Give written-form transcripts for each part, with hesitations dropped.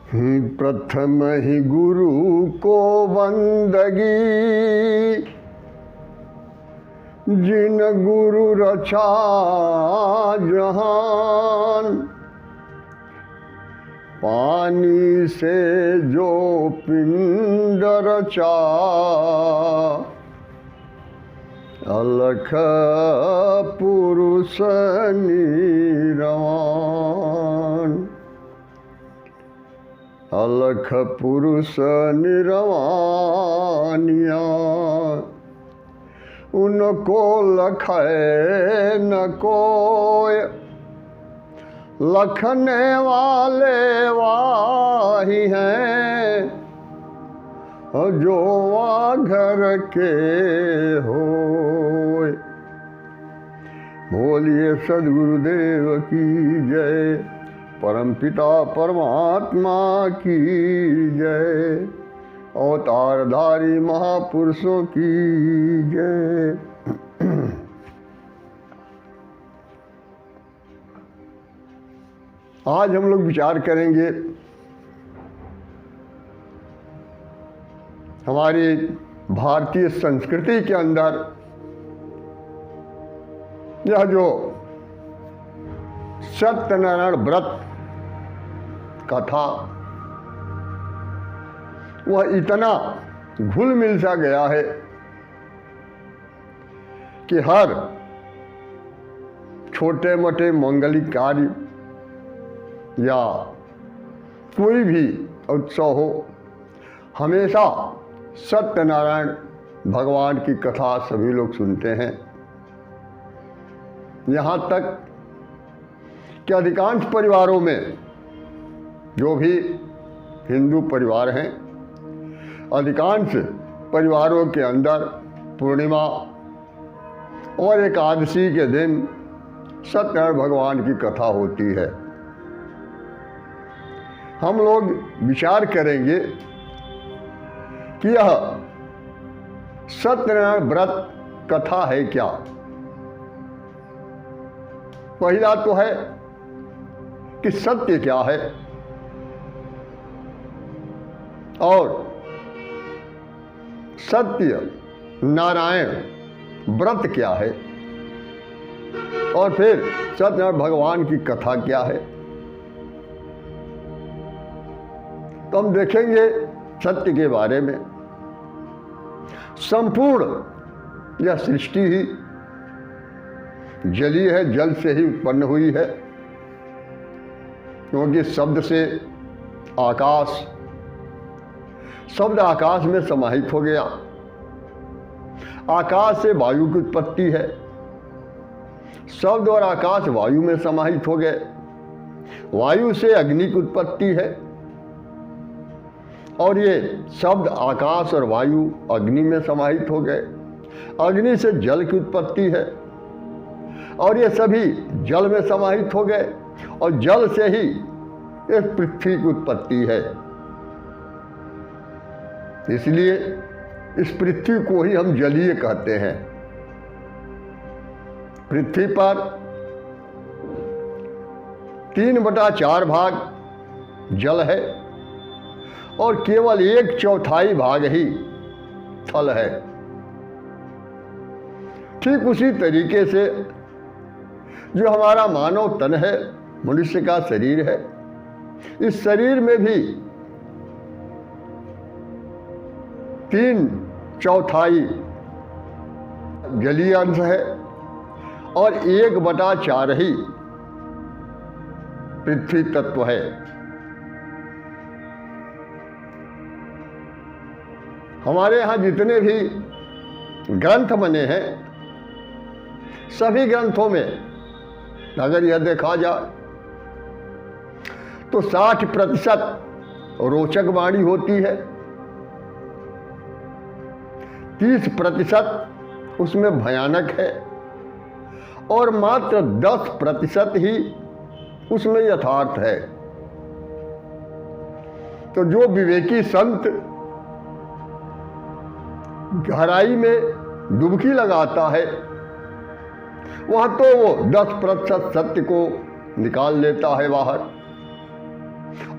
प्रथम ही गुरु को बंदगी, जिन गुरु रचा जहान। पानी से जो पिंड रचा, अलख पुरुष निरवान। अलख पुरुष निरवानिया, उनको लखे न कोय। लखने वाले वाही हैं, जो घर के होय। बोलिए सद्गुरुदेव की जय, परमपिता परमात्मा की जय, अवतारधारी महापुरुषों की जय। आज हम लोग विचार करेंगे हमारी भारतीय संस्कृति के अंदर यह जो सत्यनारायण व्रत कथा, वह इतना घुल मिल सा गया है कि हर छोटे मोटे मांगलिक कार्य या कोई भी उत्सव हो, हमेशा सत्यनारायण भगवान की कथा सभी लोग सुनते हैं। यहाँ तक कि अधिकांश परिवारों में, जो भी हिंदू परिवार हैं, अधिकांश परिवारों के अंदर पूर्णिमा और एकादशी के दिन सत्यनारायण भगवान की कथा होती है। हम लोग विचार करेंगे कि यह सत्यनारायण व्रत कथा है क्या। पहला तो है कि सत्य क्या है और सत्य नारायण व्रत क्या है, और फिर सत्यनारायण भगवान की कथा क्या है। तो हम देखेंगे सत्य के बारे में। संपूर्ण यह सृष्टि ही जली है, जल से ही उत्पन्न हुई है, क्योंकि शब्द से आकाश, शब्द आकाश में समाहित हो गया। आकाश से वायु की उत्पत्ति है, शब्द और आकाश वायु में समाहित हो गए। वायु से अग्नि की उत्पत्ति है, और ये शब्द आकाश और वायु अग्नि में समाहित हो गए। अग्नि से जल की उत्पत्ति है, और ये सभी जल में समाहित हो गए, और जल से ही इस पृथ्वी की उत्पत्ति है। इसलिए इस पृथ्वी को ही हम जलीय कहते हैं। पृथ्वी पर 3/4 भाग जल है, और केवल 1/4 भाग ही थल है। ठीक उसी तरीके से जो हमारा मानव तन है, मनुष्य का शरीर है, इस शरीर में भी 3/4 जलीय अंश है, और 1/4 ही पृथ्वी तत्व है। हमारे यहाँ जितने भी ग्रंथ बने हैं, सभी ग्रंथों में अगर यह देखा जाए तो 60% रोचक वाणी होती है, 30% उसमें भयानक है, और मात्र 10% ही उसमें यथार्थ है। तो जो विवेकी संत गहराई में डुबकी लगाता है, वह तो वो 10% सत्य को निकाल लेता है बाहर,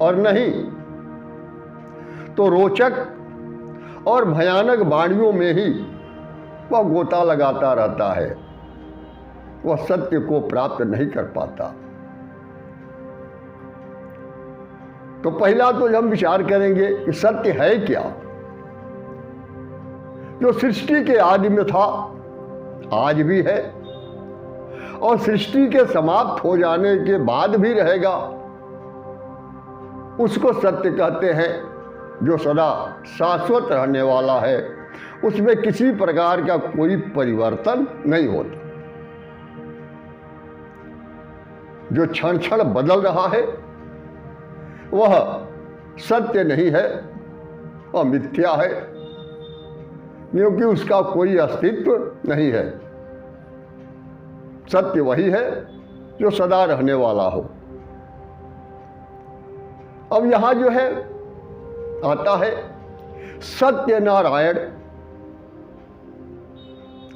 और नहीं तो रोचक और भयानक वाणियों में ही वह गोता लगाता रहता है, वह सत्य को प्राप्त नहीं कर पाता। तो पहला तो हम विचार करेंगे कि सत्य है क्या। जो सृष्टि के आदि में था, आज भी है, और सृष्टि के समाप्त हो जाने के बाद भी रहेगा, उसको सत्य कहते हैं। जो सदा शाश्वत रहने वाला है, उसमें किसी प्रकार का कोई परिवर्तन नहीं होता। जो क्षण क्षण बदल रहा है वह सत्य नहीं है, वह मिथ्या है, क्योंकि उसका कोई अस्तित्व नहीं है। सत्य वही है जो सदा रहने वाला हो। अब यहां जो है आता है सत्यनारायण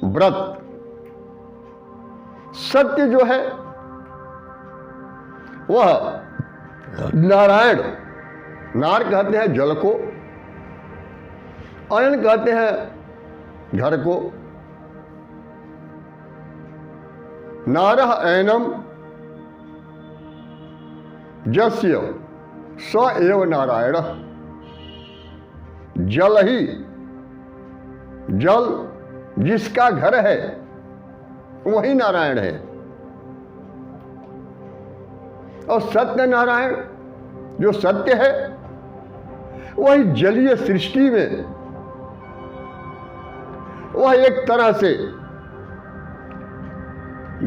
व्रत। सत्य जो है वह नारायण, नार कहते हैं जल को, अयन कहते हैं घर को। नारः ऐनम जस्य स एव नारायण। जल ही, जल जिसका घर है वही नारायण है। और सत्य नारायण जो सत्य है वही जलीय सृष्टि में वह एक तरह से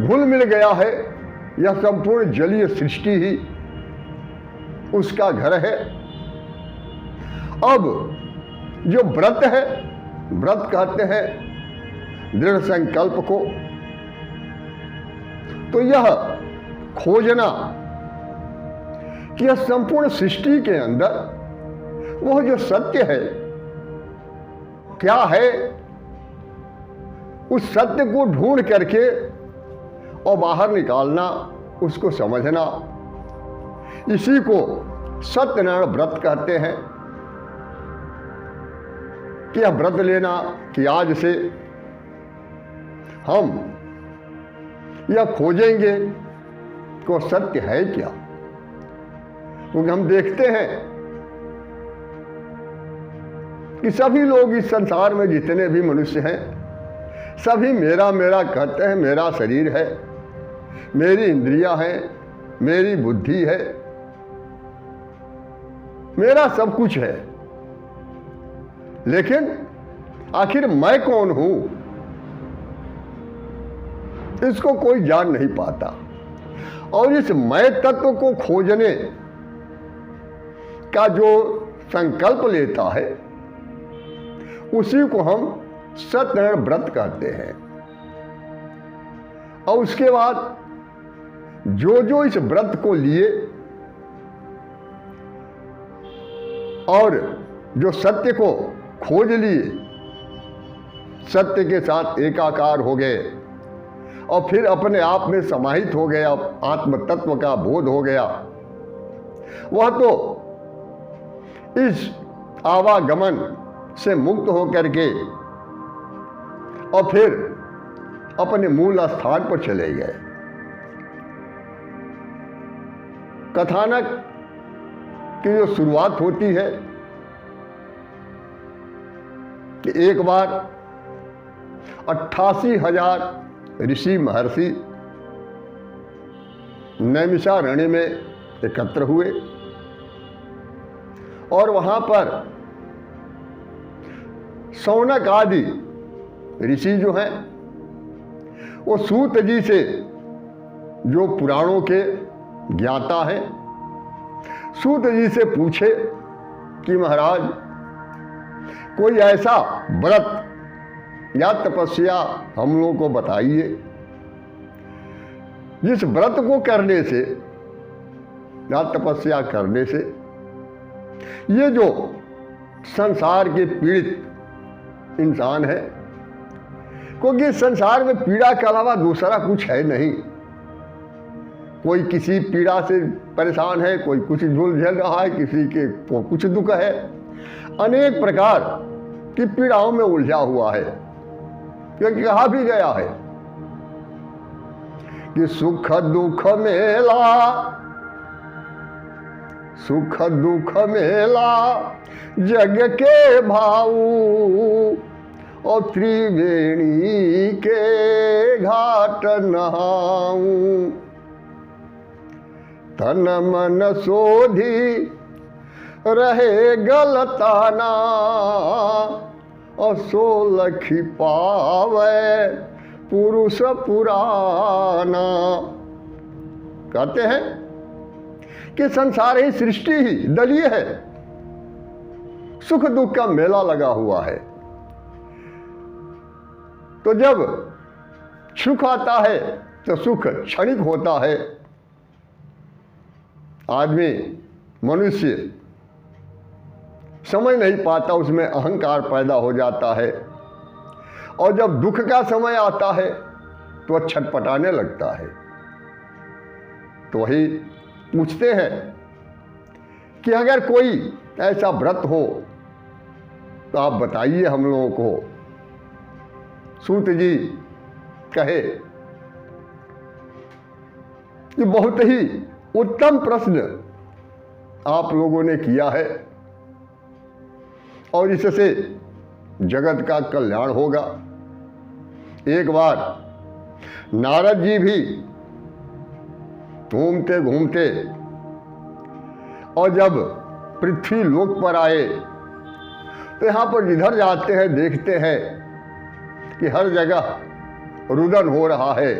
घुल मिल गया है। यह संपूर्ण जलीय सृष्टि ही उसका घर है। अब जो व्रत है, व्रत कहते हैं दृढ़ संकल्प को। तो यह खोजना कि यह संपूर्ण सृष्टि के अंदर वह जो सत्य है क्या है, उस सत्य को ढूंढ करके और बाहर निकालना, उसको समझना, इसी को सत्यनारायण व्रत कहते हैं। कि यह व्रत लेना कि आज से हम यह खोजेंगे कि वो सत्य है क्या। क्योंकि हम देखते हैं कि सभी लोग इस संसार में जितने भी मनुष्य हैं, सभी मेरा मेरा कहते हैं। मेरा शरीर है, मेरी इंद्रियां हैं, मेरी बुद्धि है, मेरा सब कुछ है। लेकिन आखिर मैं कौन हूं, इसको कोई जान नहीं पाता। और इस मैं तत्व को खोजने का जो संकल्प लेता है, उसी को हम सत्यनारायण व्रत कहते हैं। और उसके बाद जो जो इस व्रत को लिए और जो सत्य को खोज लिए, सत्य के साथ एकाकार हो गए और फिर अपने आप में समाहित हो गया, आत्म तत्व का बोध हो गया, वह तो इस आवागमन से मुक्त होकर के और फिर अपने मूल स्थान पर चले गए। कथानक की जो शुरुआत होती है कि एक बार 88,000 ऋषि महर्षि नैमिषारण्य में एकत्र हुए और वहां पर शौनक आदि ऋषि जो हैं वो सूत जी से, जो पुराणों के ज्ञाता हैं, सूत जी से पूछे कि महाराज कोई ऐसा व्रत या तपस्या हम लोगों को बताइए जिस व्रत को करने से या तपस्या करने से ये जो संसार के पीड़ित इंसान है, क्योंकि संसार में पीड़ा के अलावा दूसरा कुछ है नहीं। कोई किसी पीड़ा से परेशान है, कोई कुछ झूल झेल रहा है, किसी के को कुछ दुख है, अनेक प्रकार की पीड़ाओं में उलझा हुआ है। क्योंकि कहा भी गया है कि सुख दुख मेला, सुख दुख मेला जग के भाऊ, और त्रिवेणी के घाट नहाऊं। तन मन सोधी रहे गलताना, और सोलखी पावे पुरुष पुराना। कहते हैं कि संसार ही, सृष्टि ही दलीय है, सुख दुख का मेला लगा हुआ है। तो जब सुख आता है तो सुख क्षणिक होता है। आदमी, मनुष्य समझ नहीं पाता, उसमें अहंकार पैदा हो जाता है, और जब दुख का समय आता है तो छटपटाने लगता है। तो वही पूछते हैं कि अगर कोई ऐसा व्रत हो तो आप बताइए हम लोगों को। सूत जी कहे कि बहुत ही उत्तम प्रश्न आप लोगों ने किया है, और इससे जगत का कल्याण होगा। एक बार नारद जी भी घूमते घूमते और जब पृथ्वी लोक पर आए तो यहाँ पर जिधर जाते हैं देखते हैं कि हर जगह रुदन हो रहा है,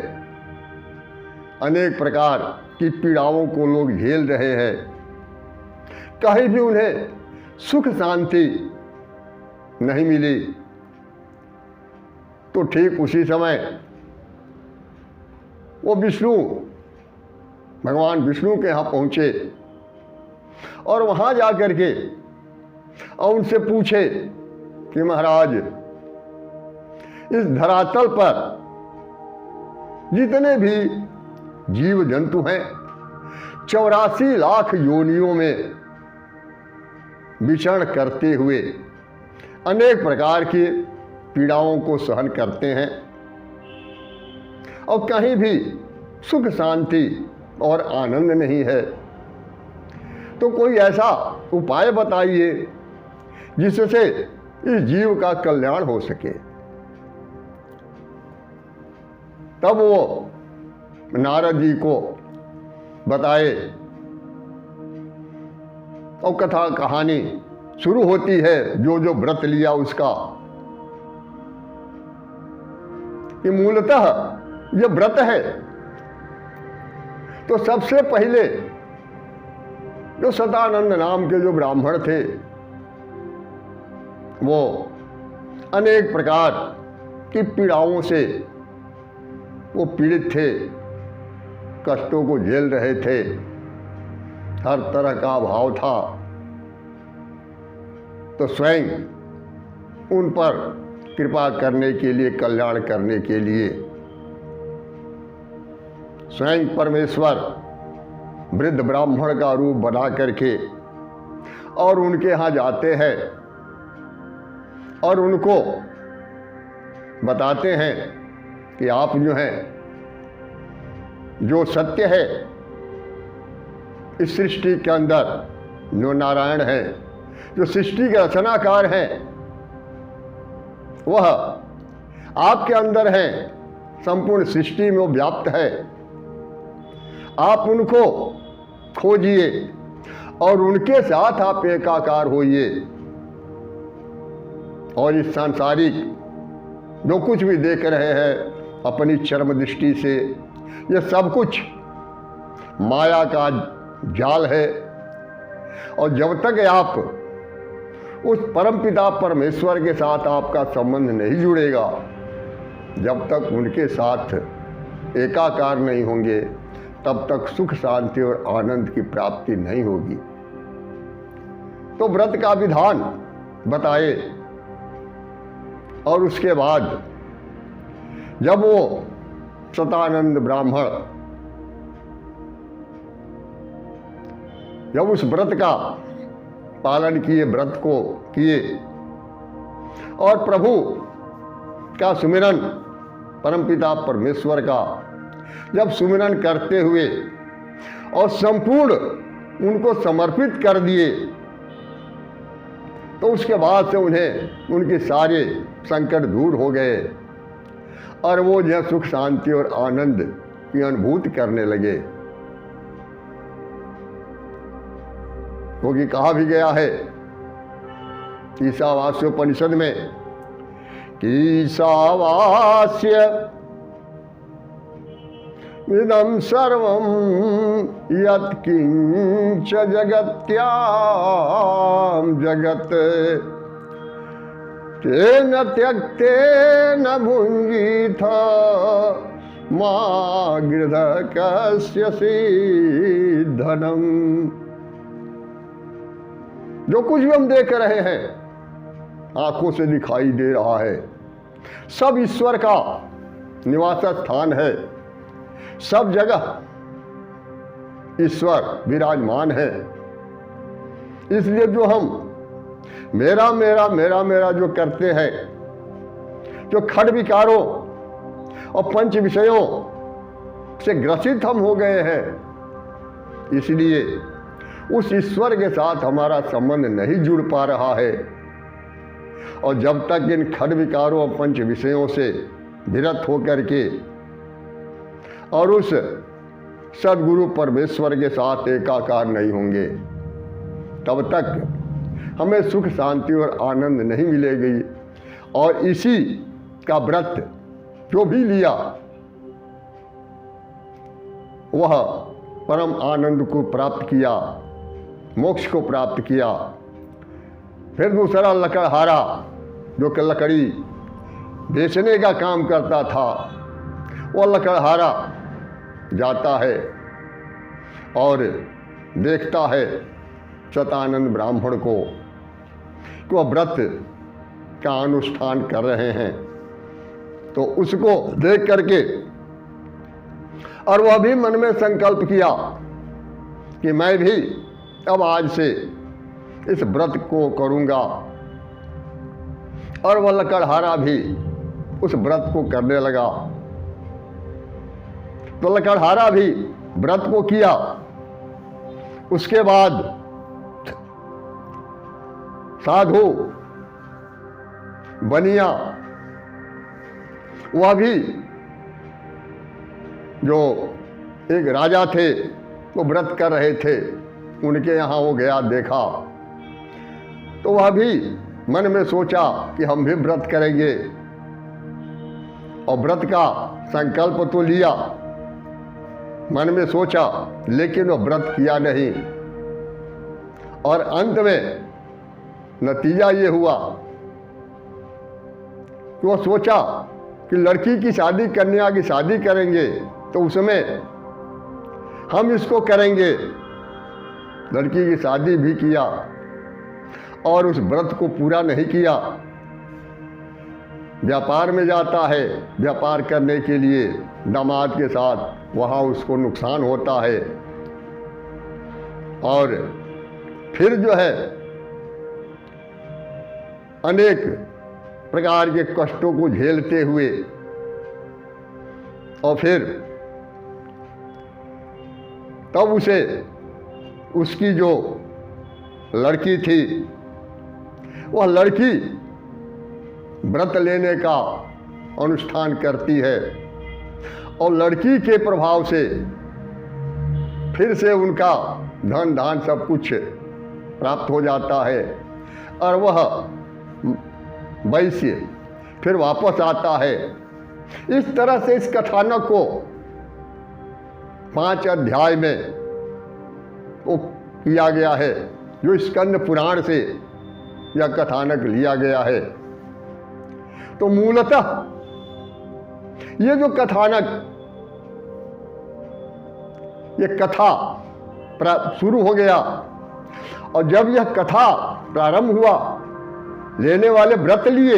अनेक प्रकार की पीड़ाओं को लोग झेल रहे हैं, कहीं भी उन्हें सुख शांति नहीं मिली। तो ठीक उसी समय वो विष्णु, भगवान विष्णु के यहाँ पहुँचे और वहाँ जा कर के और उनसे पूछे कि महाराज, इस धरातल पर जितने भी जीव जंतु हैं 84 लाख योनियों में विचरण करते हुए अनेक प्रकार की पीड़ाओं को सहन करते हैं, और कहीं भी सुख शांति और आनंद नहीं है। तो कोई ऐसा उपाय बताइए जिससे इस जीव का कल्याण हो सके। तब वो नारद जी को बताए और कथा कहानी शुरू होती है, जो जो व्रत लिया उसका। ये मूलतः ये व्रत है। तो सबसे पहले जो सदानंद नाम के जो ब्राह्मण थे, वो अनेक प्रकार की पीड़ाओं से वो पीड़ित थे, कष्टों को झेल रहे थे, हर तरह का अभाव था। तो स्वयं उन पर कृपा करने के लिए, कल्याण करने के लिए स्वयं परमेश्वर वृद्ध ब्राह्मण का रूप बना करके और उनके यहाँ जाते हैं और उनको बताते हैं कि आप जो हैं, जो सत्य है इस सृष्टि के अंदर, जो नारायण है, जो सृष्टि के रचनाकार हैं, वह आपके अंदर हैं, संपूर्ण सृष्टि में वो व्याप्त है। आप उनको खोजिए और उनके साथ आप एकाकार होइए, और इस सांसारिक जो कुछ भी देख रहे हैं अपनी चरम दृष्टि से, यह सब कुछ माया का जाल है। और जब तक आप उस परमपिता परमेश्वर के साथ आपका संबंध नहीं जुड़ेगा, जब तक उनके साथ एकाकार नहीं होंगे, तब तक सुख शांति और आनंद की प्राप्ति नहीं होगी। तो व्रत का विधान बताए, और उसके बाद जब वो सतानंद ब्राह्मण जब उस व्रत का पालन किए, व्रत को किए और प्रभु का सुमिरन, परमपिता परमेश्वर का जब सुमिरन करते हुए और संपूर्ण उनको समर्पित कर दिए, तो उसके बाद से उन्हें उनके सारे संकट दूर हो गए और वो जो सुख शांति और आनंद की अनुभूति करने लगे। क्योंकि कहा भी गया है ईशावास्योपनिषद में कि ईशावास्य इदं सर्वं यत्किंच जगत्यां जगत् तेन त्यक्तेन भुञ्जीथ मा गृधकस्यसि धनम्। जो कुछ भी हम देख रहे हैं, आंखों से दिखाई दे रहा है, सब ईश्वर का निवास स्थान है। सब जगह ईश्वर विराजमान है। इसलिए जो हम मेरा मेरा मेरा मेरा जो करते हैं, जो खड विकारों और पंच विषयों से ग्रसित हम हो गए हैं, इसलिए उस ईश्वर के साथ हमारा संबंध नहीं जुड़ पा रहा है। और जब तक इन खड विकारों और पंच विषयों से विरत होकर के और उस सदगुरु परमेश्वर के साथ एकाकार नहीं होंगे, तब तक हमें सुख शांति और आनंद नहीं मिलेगी। और इसी का व्रत जो भी लिया वह परम आनंद को प्राप्त किया, मोक्ष को प्राप्त किया। फिर दूसरा लकड़हारा जो कि लकड़ी बेचने का काम करता था, वह लकड़हारा जाता है और देखता है शतानंद ब्राह्मण को कि वह व्रत का अनुष्ठान कर रहे हैं, तो उसको देख करके और वह भी मन में संकल्प किया कि मैं भी अब आज से इस व्रत को करूंगा। और वह लकड़हारा भी उस व्रत को करने लगा। तो लकड़हारा भी व्रत को किया। उसके बाद साधु बनिया, वह भी जो एक राजा थे वो व्रत कर रहे थे, उनके यहाँ वो गया, देखा, तो वह भी मन में सोचा कि हम भी व्रत करेंगे। और व्रत का संकल्प तो लिया, मन में सोचा, लेकिन वह व्रत किया नहीं। और अंत में नतीजा ये हुआ कि वह सोचा कि लड़की की शादी, कन्या की शादी करेंगे तो उसमें हम इसको करेंगे। लड़की की शादी भी किया और उस व्रत को पूरा नहीं किया। व्यापार में जाता है, व्यापार करने के लिए दामाद के साथ, वहाँ उसको नुकसान होता है। और फिर जो है अनेक प्रकार के कष्टों को झेलते हुए, और फिर तब उसे उसकी जो लड़की थी, वह लड़की व्रत लेने का अनुष्ठान करती है और लड़की के प्रभाव से फिर से उनका धन धान सब कुछ प्राप्त हो जाता है और वह वैश्य फिर वापस आता है। इस तरह से इस कथानक को 5 अध्याय में वो किया गया है, जो स्कंद पुराण से यह कथानक लिया गया है। तो मूलतः ये जो कथानक, ये कथा शुरू हो गया, और जब यह कथा प्रारंभ हुआ, लेने वाले व्रत लिए,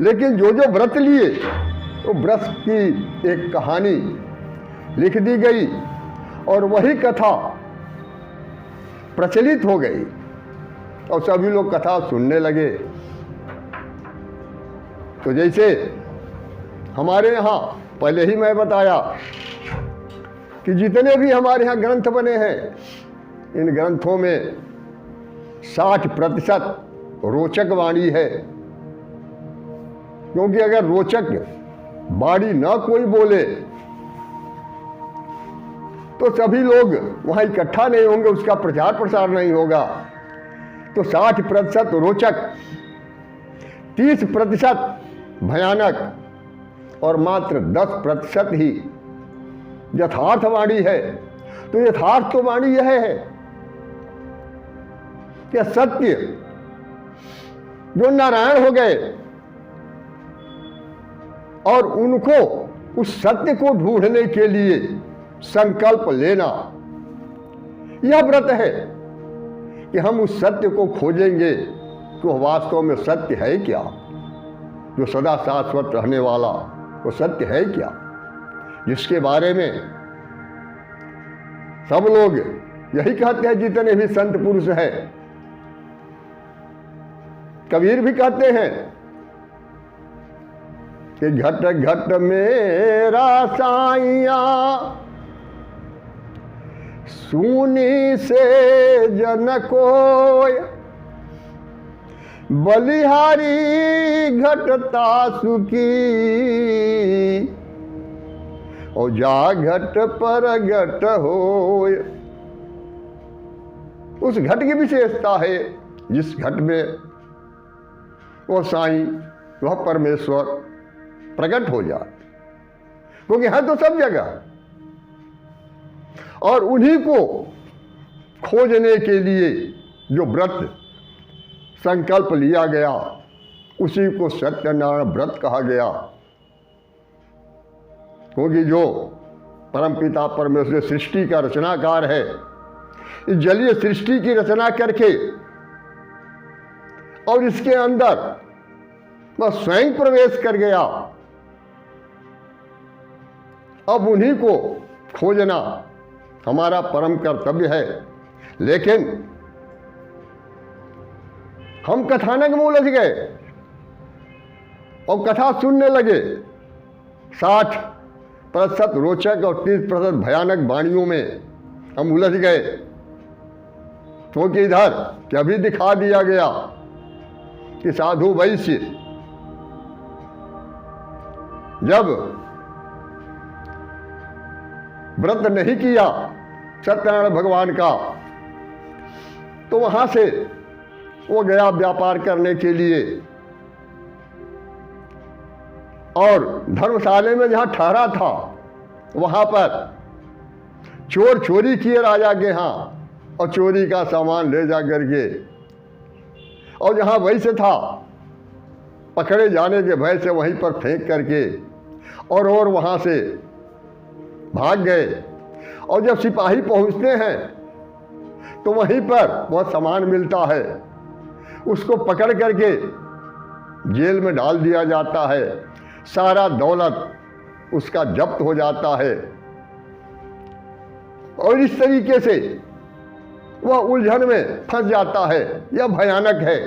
लेकिन जो जो व्रत लिए तो व्रत की एक कहानी लिख दी गई और वही कथा प्रचलित हो गई। और सभी लोग कथा सुनने लगे। तो जैसे हमारे यहाँ पहले ही मैं बताया कि जितने भी हमारे यहाँ ग्रंथ बने हैं, इन ग्रंथों में 60% रोचक वाणी है। क्योंकि अगर रोचक वाणी न कोई बोले तो सभी लोग वहां इकट्ठा नहीं होंगे, उसका प्रचार प्रसार नहीं होगा। तो 60% रोचक, 30% भयानक और मात्र 10% ही यथार्थ वाणी है। तो यथार्थ तो वाणी यह है कि सत्य जो नारायण हो गए और उनको उस सत्य को ढूंढने के लिए संकल्प लेना, यह व्रत है कि हम उस सत्य को खोजेंगे तो वास्तव में सत्य है क्या, जो सदा शाश्वत रहने वाला वो सत्य है क्या, जिसके बारे में सब लोग यही कहते हैं। जितने भी संत पुरुष हैं, कबीर भी कहते हैं कि घट घट मेरा साइया सुनी से जन कोय, बलिहारी घटता सुखी और जा घट पर घट होय। उस घट की विशेषता है जिस घट में वो साईं, वह परमेश्वर प्रकट हो जाए, क्योंकि है तो सब जगह। और उन्हीं को खोजने के लिए जो व्रत संकल्प लिया गया, उसी को सत्यनारायण व्रत कहा गया। क्योंकि जो परमपिता परमेश्वर सृष्टि का रचनाकार है, इस जलीय सृष्टि की रचना करके और इसके अंदर वह स्वयं प्रवेश कर गया। अब उन्हीं को खोजना हमारा परम कर्तव्य है। लेकिन हम कथानक में उलझ गए और कथा सुनने लगे। 60% रोचक और 30% भयानक वाणियों में हम उलझ गए। क्योंकि इधर क्या भी दिखा दिया गया कि साधु वैश्य जब व्रत नहीं किया सत्यनारायण भगवान का, तो वहां से वो गया व्यापार करने के लिए और धर्मशाले में जहां ठहरा था वहां पर चोर चोरी किए राजा के यहाँ और चोरी का सामान ले जा करके, और जहां वैसे था पकड़े जाने के भय से वहीं पर फेंक करके और वहां से भाग गए। और जब सिपाही पहुंचते हैं तो वहीं पर वह सामान मिलता है, उसको पकड़ करके जेल में डाल दिया जाता है। सारा दौलत उसका जब्त हो जाता है और इस तरीके से वह उलझन में फंस जाता है। यह भयानक है।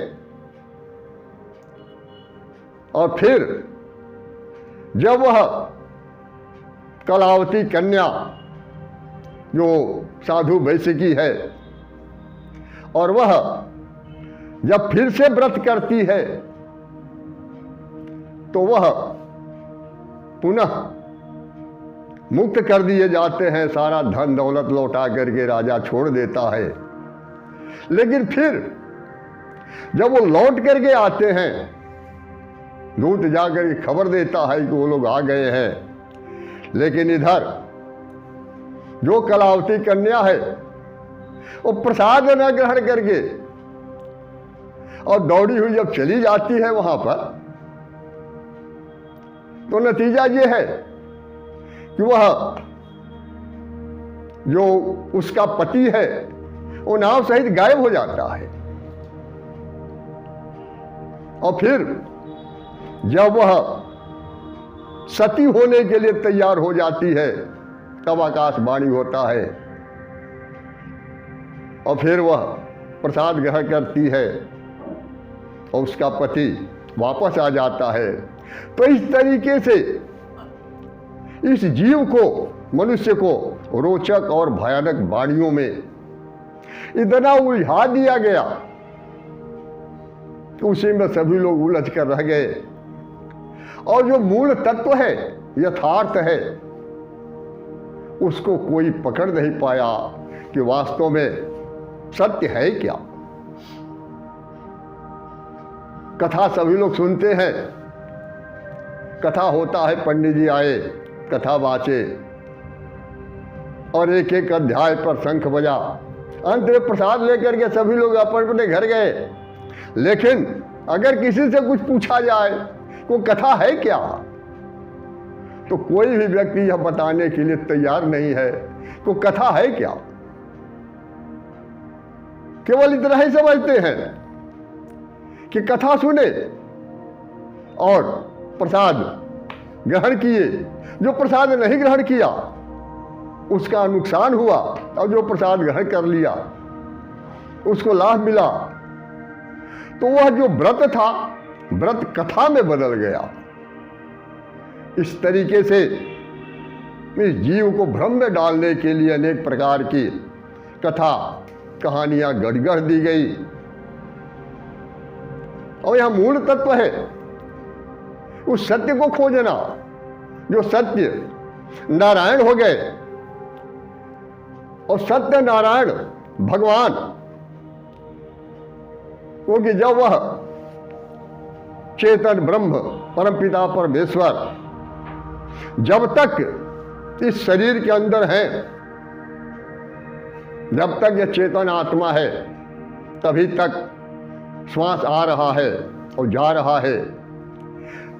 और फिर जब वह कलावती कन्या जो साधु वैश्य की है और वह जब फिर से व्रत करती है तो वह पुनः मुक्त कर दिए जाते हैं। सारा धन दौलत लौटा करके राजा छोड़ देता है। लेकिन फिर जब वो लौट करके आते हैं, दूत जाकर के खबर देता है कि वो लोग आ गए हैं। लेकिन इधर जो कलावती कन्या है वो प्रसाद न ग्रहण करके और दौड़ी हुई जब चली जाती है वहां पर, तो नतीजा ये है कि वह जो उसका पति है वो नाव सहित गायब हो जाता है। और फिर जब वह सती होने के लिए तैयार हो जाती है तब आकाशवाणी होता है और फिर वह प्रसाद ग्रहण करती है और उसका पति वापस आ जाता है। तो इस तरीके से इस जीव को, मनुष्य को रोचक और भयानक वाणियों में इतना उलझा दिया गया कि उसी में सभी लोग उलझ कर रह गए। और जो मूल तत्व है, यथार्थ है, उसको कोई पकड़ नहीं पाया कि वास्तव में सत्य है क्या। कथा सभी लोग सुनते हैं, कथा होता है, पंडित जी आए, कथा बाँचे और एक एक अध्याय पर शंख बजा, अंत में प्रसाद लेकर के सभी लोग अपने अपने घर गए। लेकिन अगर किसी से कुछ पूछा जाए वो कथा है क्या, तो कोई भी व्यक्ति यह बताने के लिए तैयार नहीं है कि कथा है क्या। केवल इतना ही समझते हैं कि कथा सुने और प्रसाद ग्रहण किए। जो प्रसाद नहीं ग्रहण किया उसका नुकसान हुआ, और जो प्रसाद ग्रहण कर लिया उसको लाभ मिला। तो वह जो व्रत था, व्रत कथा में बदल गया। इस तरीके से इस जीव को भ्रम में डालने के लिए अनेक प्रकार की कथा कहानियां गढ़ दी गई। और यह मूल तत्व है उस सत्य को खोजना, जो सत्य नारायण हो गए। और सत्य नारायण भगवान, क्योंकि जब वह चेतन ब्रह्म परमपिता परमेश्वर जब तक इस शरीर के अंदर है, जब तक यह चेतन आत्मा है, तभी तक श्वास आ रहा है और जा रहा है।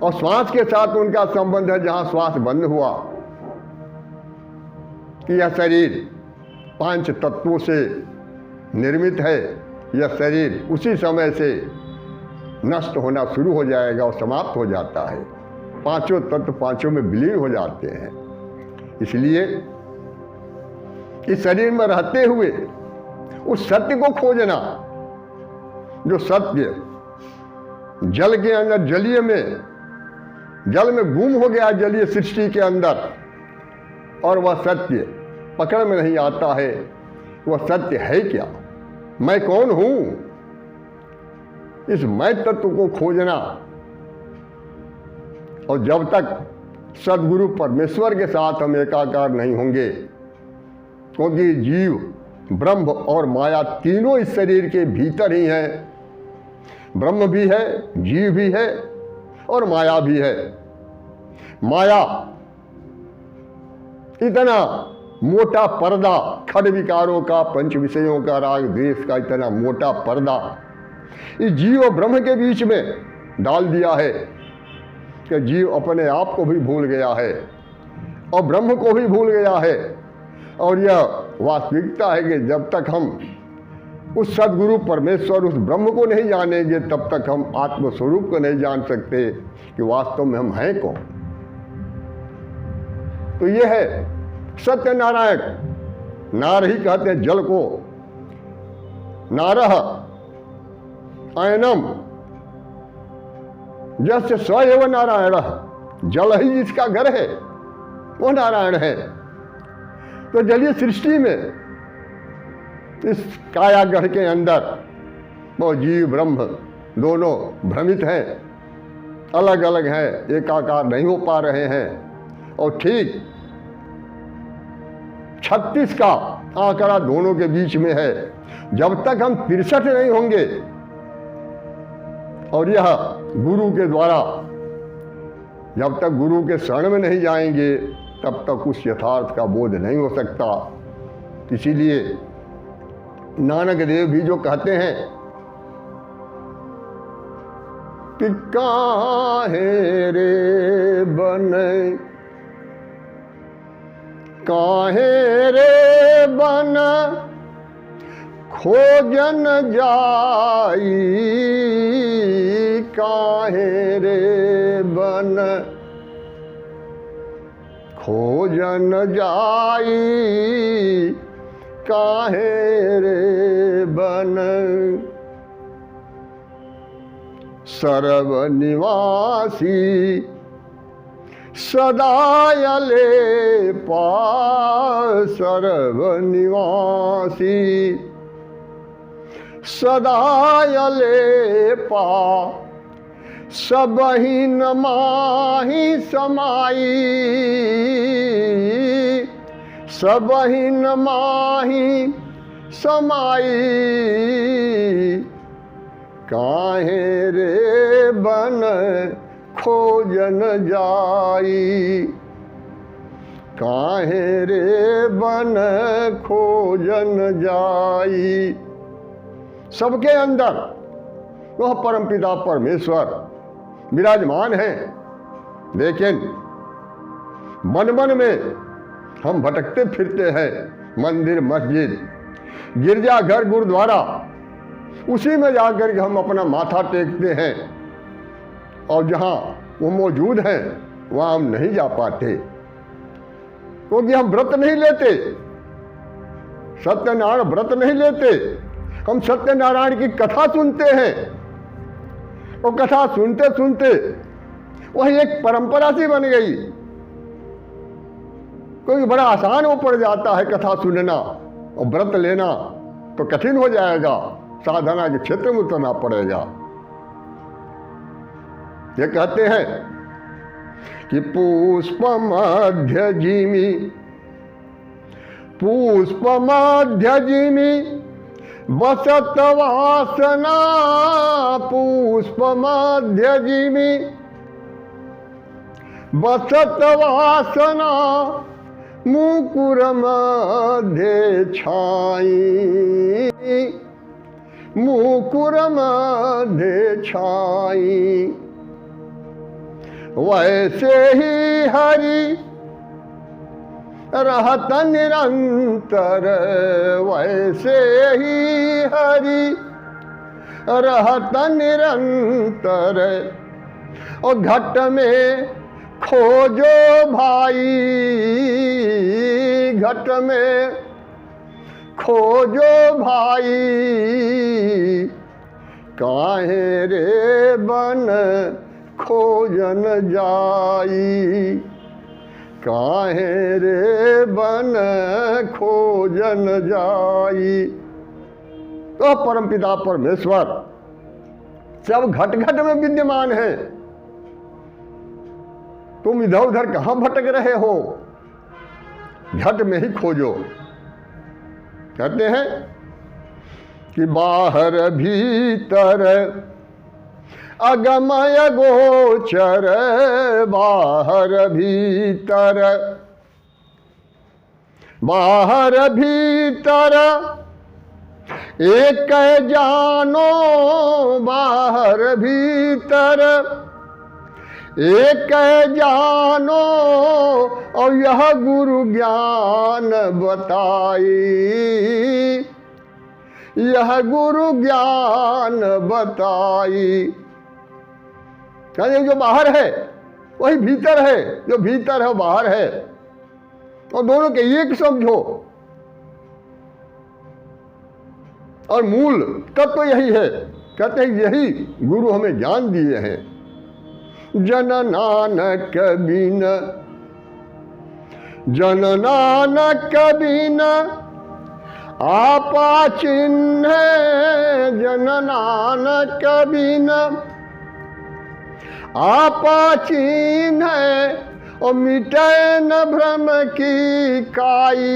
और श्वास के साथ उनका संबंध है जहां श्वास बंद हुआ, कि यह शरीर 5 तत्वों से निर्मित है। यह शरीर उसी समय से नष्ट होना शुरू हो जाएगा और समाप्त हो जाता है। 5 तत्व 5 में विलीन हो जाते हैं। इसलिए इस शरीर में रहते हुए उस सत्य को खोजना, जो सत्य जल के अंदर, जल में गुम हो गया, जलीय सृष्टि के अंदर, और वह सत्य पकड़ में नहीं आता है। वह सत्य है क्या, मैं कौन हूं, इस मैं तत्व को खोजना। और जब तक सदगुरु परमेश्वर के साथ हम एकाकार नहीं होंगे, क्योंकि जीव, ब्रह्म और माया तीनों इस शरीर के भीतर ही हैं। ब्रह्म भी है, जीव भी है और माया भी है। माया इतना मोटा पर्दा, खड विकारों का, पंच विषयों का, राग द्वेष का इतना मोटा पर्दा इस जीव और ब्रह्म के बीच में डाल दिया है कि जीव अपने आप को भी भूल गया है और ब्रह्म को भी भूल गया है। और यह वास्तविकता है कि जब तक हम उस सदगुरु परमेश्वर, उस ब्रह्म को नहीं जानेंगे, तब तक हम आत्मस्वरूप को नहीं जान सकते कि वास्तव में हम हैं कौन। तो यह है सत्यनारायण। नार ही कहते हैं जल को, नारह अयनम जस्य स एव नारायण, जल ही जिसका घर है वो नारायण है। तो जलीय सृष्टि में, इस कायागढ़ के अंदर वो जीव ब्रह्म दोनों भ्रमित हैं, अलग अलग हैं, एकाकार नहीं हो पा रहे हैं। और ठीक 36 का आंकड़ा दोनों के बीच में है। जब तक हम 63 नहीं होंगे और यह गुरु के द्वारा, जब तक गुरु के शरण में नहीं जाएंगे, तब तक उस यथार्थ का बोध नहीं हो सकता। इसीलिए नानक देव भी जो कहते हैं कि काहे रे बन, काहे रे बन खोजन जाई, काहे रे बन खोजन जाई, काहे रे बन सर्व निवासी सदायले पा सर्व निवासी सदायले पा सबहि नमाहि समाई सबहि नमाहि समाई काहे रे बन खोजन जाई काहे रे बन खोजन जाई। सबके अंदर वह परमपिता परमेश्वर विराजमान है, लेकिन मन मन में हम भटकते फिरते हैं। मंदिर मस्जिद गिरजाघर गुरुद्वारा उसी में जाकर के हम अपना माथा टेकते हैं, और जहाँ वो मौजूद हैं वहाँ हम नहीं जा पाते, क्योंकि हम व्रत नहीं लेते, सत्यनारायण व्रत नहीं लेते। हम सत्यनारायण की कथा सुनते हैं, और कथा सुनते सुनते वही एक परंपरा सी बन गई, क्योंकि बड़ा आसान वो पड़ जाता है कथा सुनना, और व्रत लेना तो कठिन हो जाएगा, साधना के क्षेत्र में उतरना पड़ेगा। ये कहते हैं कि पुष्प मध्य जिमी पुष्प मध्य जिमी बसत वासना पुष्प मध्य जिमी बसत वासना मुकुर मध्य छाई मुकुर मध्य छाई। वैसे ही हरि रहत निरंतर वैसे ही हरि रहत निरंतर, और घट में खोजो भाई घट में खोजो भाई काहे रे बन खोजन जाई काहे रे बन खोजन जाई। तो परमपिता परमेश्वर सब घट घट में विद्यमान है। तुम इधर उधर कहां भटक रहे हो, घट में ही खोजो। कहते हैं कि बाहर भीतर अगमय गोचर बाहर भीतर एक जानो बाहर भीतर एक जानो, और यह गुरु ज्ञान बताई यह गुरु ज्ञान बताई। जो बाहर है वही भीतर है, जो भीतर है वो बाहर है, और दोनों के एक समझो। और मूल तत्व तो यही है। कहते हैं यही गुरु हमें ज्ञान दिए हैं। जन नानक बिन आपा चिन्ह जन नानक बिन आपा चिन्ह, और मिटे न भ्रम की काई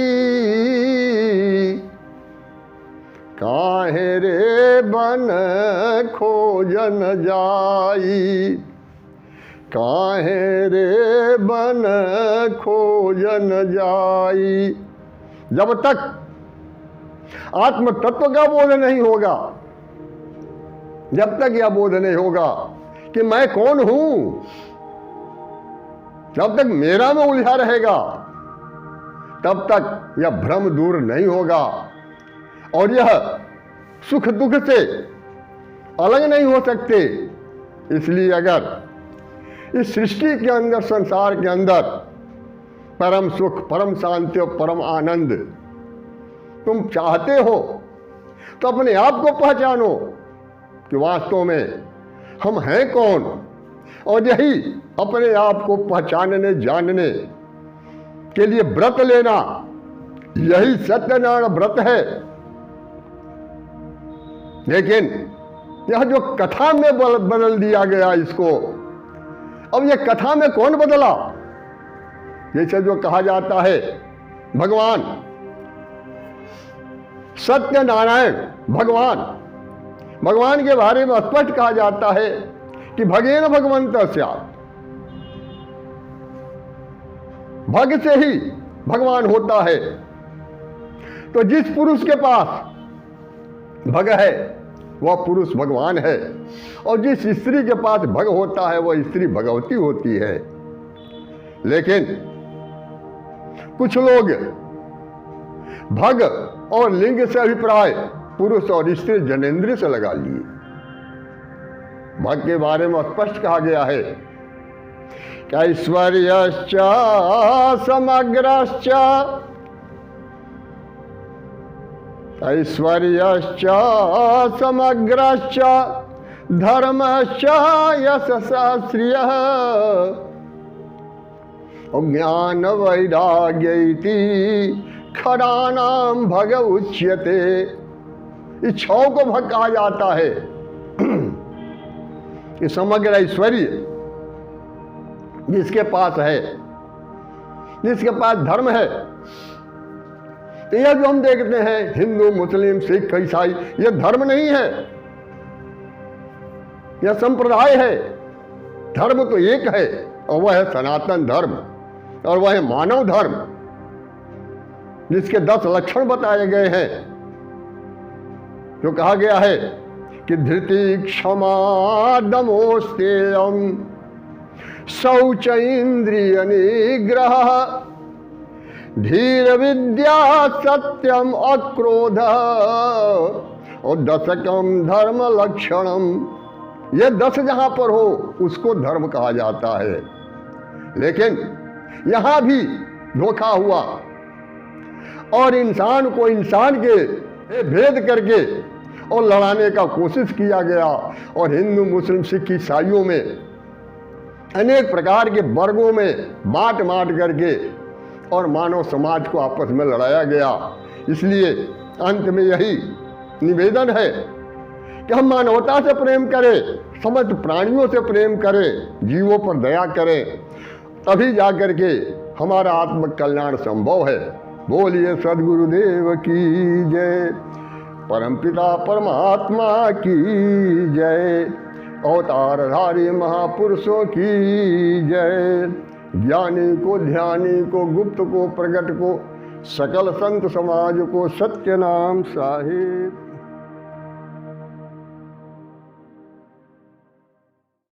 काहे रे बन खोजन जाई काहे रे बन खोजन जाई। जब तक आत्म तत्व का बोध नहीं होगा, जब तक यह बोध नहीं होगा कि मैं कौन हूं, जब तक मेरा में उलझा रहेगा, तब तक यह भ्रम दूर नहीं होगा, और यह सुख दुख से अलग नहीं हो सकते। इसलिए अगर इस सृष्टि के अंदर, संसार के अंदर परम सुख, परम शांति और परम आनंद तुम चाहते हो तो अपने आप को पहचानो कि वास्तव में हम हैं कौन, और यही अपने आप को पहचानने जानने के लिए व्रत लेना, यही सत्यनारायण व्रत है। लेकिन यह जो कथा में बदल दिया गया इसको, अब यह कथा में कौन बदला? जैसे जो कहा जाता है भगवान सत्यनारायण, भगवान के बारे में स्पष्ट कहा जाता है कि भगेन भगवंतस्या, भग से ही भगवान होता है। तो जिस पुरुष के पास भग है वह पुरुष भगवान है, और जिस स्त्री के पास भग होता है वह स्त्री भगवती होती है। लेकिन कुछ लोग भग और लिंग से अभिप्राय पुरुष और स्त्री जनेंद्रिय से लगा लिए। भग के बारे में स्पष्ट कहा गया है कि ऐश्वर्यश्च समग्रश्च, ऐश्वर्यश्च समग्रश्च धर्मश्च यशसा श्रियः ज्ञान वैराग्य इति खरानाम भग उच्यते। इस छह को भग कहा जाता है कि समग्र ऐश्वर्य जिसके पास है, जिसके पास धर्म है। तो यह जो हम देखते हैं हिंदू, मुस्लिम, सिख, ईसाई, यह धर्म नहीं है, यह संप्रदाय है। धर्म तो एक है और वह है सनातन धर्म, और वह है मानव धर्म, जिसके 10 लक्षण बताए गए हैं। जो कहा गया है कि धृति, क्षमा, दमोस्तेयम, शौच, इंद्रिय निग्रह, धीर विद्या, सत्यम, अक्रोध और दशकम धर्म लक्षणम। ये 10 जहां पर हो उसको धर्म कहा जाता है। लेकिन यहां भी धोखा हुआ और इंसान को इंसान के भेद करके और लड़ाने का कोशिश किया गया, और हिंदू, मुस्लिम, सिख, ईसाइयों में अनेक प्रकार के वर्गों में बांट करके और मानव समाज को आपस में लड़ाया गया। इसलिए अंत में यही निवेदन है कि हम मानवता से प्रेम करें, समस्त प्राणियों से प्रेम करें, जीवों पर दया करें, तभी जाकर के हमारा आत्म कल्याण संभव है। बोलिए सद्गुरुदेव की जय, परमपिता परमात्मा की जय, अवतारधारी महापुरुषों की जय। ज्ञानी को, ध्यानी को, गुप्त को, प्रगट को, सकल संत समाज को सत्य नाम साहिब।